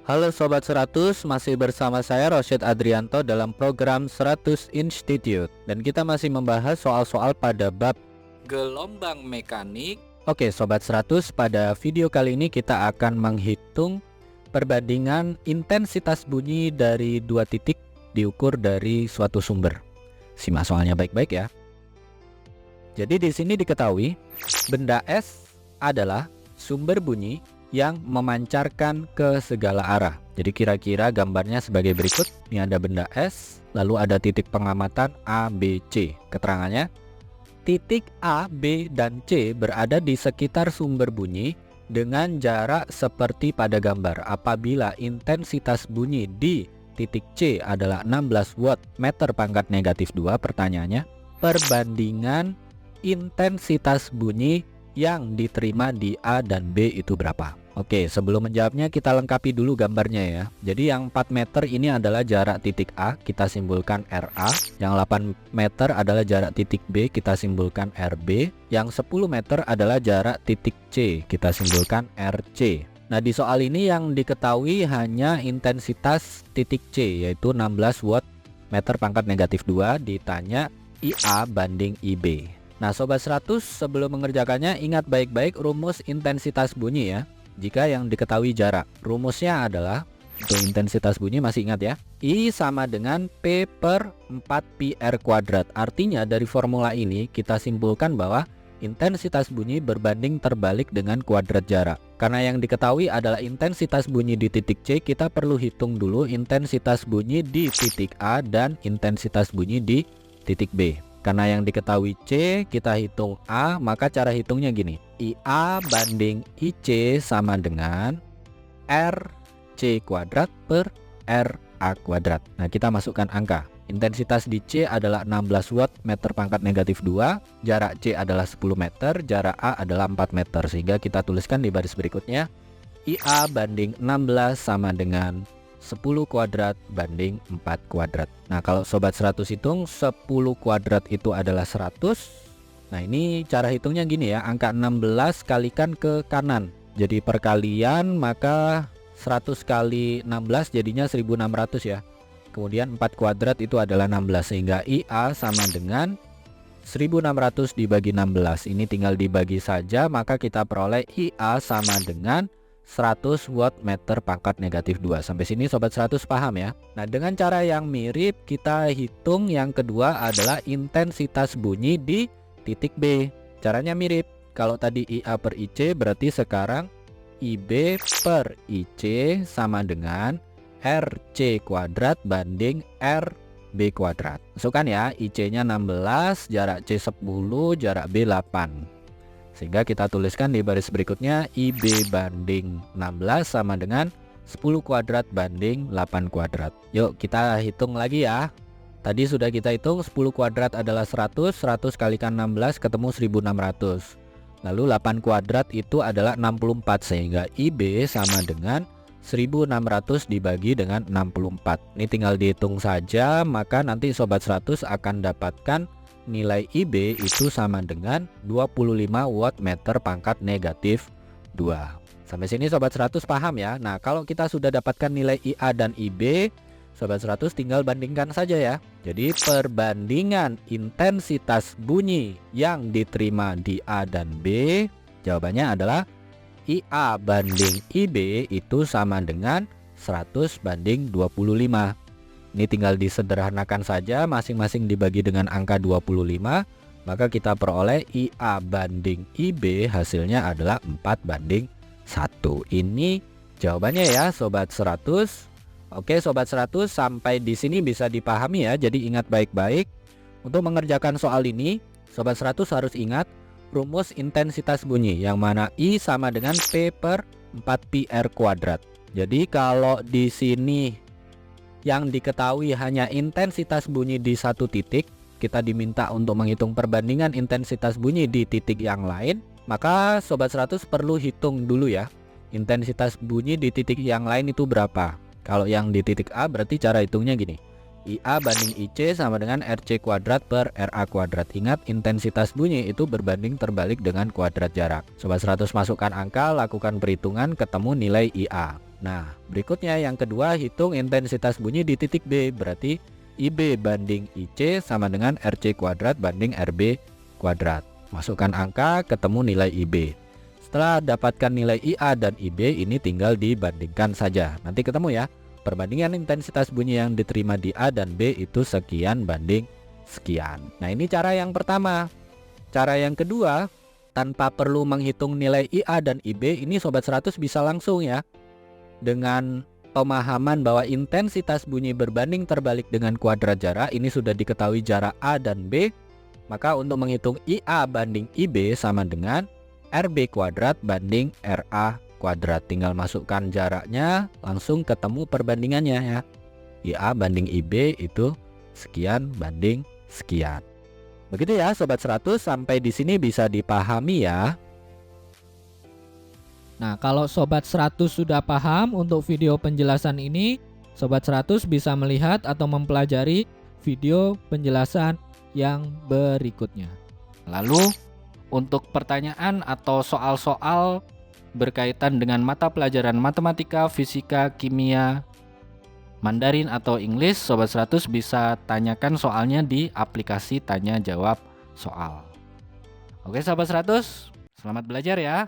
Halo Sobat 100, masih bersama saya Rosyid Adrianto dalam program 100 Institute. Dan kita masih membahas soal-soal pada bab gelombang mekanik. Oke Sobat 100, pada video kali ini kita akan menghitung perbandingan intensitas bunyi dari dua titik diukur dari suatu sumber. Simak soalnya baik-baik ya. Jadi di sini diketahui benda S adalah sumber bunyi yang memancarkan ke segala arah. Jadi kira-kira gambarnya sebagai berikut. Ini ada benda S, lalu ada titik pengamatan A, B, C. Keterangannya, titik A, B, dan C berada di sekitar sumber bunyi dengan jarak seperti pada gambar. Apabila intensitas bunyi di titik C adalah 16 watt meter pangkat negatif 2, pertanyaannya, perbandingan intensitas bunyi yang diterima di A dan B itu berapa? Oke, sebelum menjawabnya kita lengkapi dulu gambarnya ya. Jadi yang 4 meter ini adalah jarak titik A, kita simbolkan RA. Yang 8 meter adalah jarak titik B, kita simbolkan RB. Yang 10 meter adalah jarak titik C, kita simbolkan RC. Nah, di soal ini yang diketahui hanya intensitas titik C, yaitu 16 watt meter pangkat negatif 2, ditanya IA banding IB. Nah Sobat 100, sebelum mengerjakannya ingat baik-baik rumus intensitas bunyi ya. Jika yang diketahui jarak, rumusnya adalah, untuk intensitas bunyi masih ingat ya, I sama dengan P per 4pi R kuadrat. Artinya dari formula ini kita simpulkan bahwa intensitas bunyi berbanding terbalik dengan kuadrat jarak. Karena yang diketahui adalah intensitas bunyi di titik C, kita perlu hitung dulu intensitas bunyi di titik A dan intensitas bunyi di titik B. Karena yang diketahui C, kita hitung A, maka cara hitungnya gini. IA banding IC sama dengan RC kuadrat per RA kuadrat. Nah, kita masukkan angka. Intensitas di C adalah 16 watt meter pangkat negatif 2, jarak C adalah 10 meter, jarak A adalah 4 meter. Sehingga kita tuliskan di baris berikutnya, IA banding 16 sama dengan 10 kuadrat banding 4 kuadrat. Nah kalau Sobat 100 hitung, 10 kuadrat itu adalah 100. Nah ini cara hitungnya gini ya, angka 16 kalikan ke kanan. Jadi perkalian maka 100 kali 16 jadinya 1600 ya. Kemudian 4 kuadrat itu adalah 16, sehingga IA sama dengan 1600 dibagi 16. Ini tinggal dibagi saja, maka kita peroleh IA sama dengan 100 watt meter pangkat negatif 2. Sampai sini Sobat 100 paham ya. Nah dengan cara yang mirip kita hitung yang kedua adalah intensitas bunyi di titik B. Caranya mirip. Kalau tadi IA per IC, berarti sekarang IB per IC sama dengan RC kuadrat banding RB kuadrat. Masukkan ya, IC nya 16, jarak C 10, jarak B 8. Sehingga kita tuliskan di baris berikutnya, IB banding 16 sama dengan 10 kuadrat banding 8 kuadrat. Yuk kita hitung lagi ya. Tadi sudah kita hitung 10 kuadrat adalah 100, 100 kalikan 16 ketemu 1600. Lalu 8 kuadrat itu adalah 64, sehingga IB sama dengan 1600 dibagi dengan 64. Ini tinggal dihitung saja, maka nanti Sobat 100 akan dapatkan nilai IB itu sama dengan 25 watt meter pangkat negatif 2. Sampai sini Sobat 100 paham ya. Nah kalau kita sudah dapatkan nilai IA dan IB, Sobat 100 tinggal bandingkan saja ya. Jadi perbandingan intensitas bunyi yang diterima di A dan B, jawabannya adalah IA banding IB itu sama dengan 100 banding 25. Ini tinggal disederhanakan saja, masing-masing dibagi dengan angka 25, maka kita peroleh IA banding IB hasilnya adalah 4 banding 1. Ini jawabannya ya Sobat 100. Oke Sobat 100, sampai di sini bisa dipahami ya. Jadi ingat baik-baik, untuk mengerjakan soal ini Sobat 100 harus ingat rumus intensitas bunyi, yang mana I sama dengan P per 4pi R kuadrat. Jadi kalau di sini yang diketahui hanya intensitas bunyi di satu titik, kita diminta untuk menghitung perbandingan intensitas bunyi di titik yang lain, maka Sobat 100 perlu hitung dulu ya, intensitas bunyi di titik yang lain itu berapa. Kalau yang di titik A berarti cara hitungnya gini, IA banding IC sama dengan RC kuadrat per RA kuadrat. Ingat intensitas bunyi itu berbanding terbalik dengan kuadrat jarak. Sobat 100 masukkan angka, lakukan perhitungan, ketemu nilai IA. Nah, berikutnya yang kedua, hitung intensitas bunyi di titik B. Berarti IB banding IC sama dengan RC kuadrat banding RB kuadrat. Masukkan angka, ketemu nilai IB. Setelah dapatkan nilai IA dan IB, ini tinggal dibandingkan saja. Nanti ketemu ya. Perbandingan intensitas bunyi yang diterima di A dan B itu sekian banding sekian. Nah, ini cara yang pertama. Cara yang kedua, tanpa perlu menghitung nilai IA dan IB, ini Sobat 100 bisa langsung ya. Dengan pemahaman bahwa intensitas bunyi berbanding terbalik dengan kuadrat jarak, ini sudah diketahui jarak A dan B, maka untuk menghitung IA banding IB sama dengan RB kuadrat banding RA kuadrat. Tinggal masukkan jaraknya, langsung ketemu perbandingannya ya. IA banding IB itu sekian banding sekian. Begitu ya Sobat 100, sampai di sini bisa dipahami ya. Nah, kalau Sobat 100 sudah paham untuk video penjelasan ini, Sobat 100 bisa melihat atau mempelajari video penjelasan yang berikutnya. Lalu, untuk pertanyaan atau soal-soal berkaitan dengan mata pelajaran matematika, fisika, kimia, Mandarin atau Inggris, Sobat 100 bisa tanyakan soalnya di aplikasi tanya jawab soal. Oke Sobat 100, selamat belajar ya.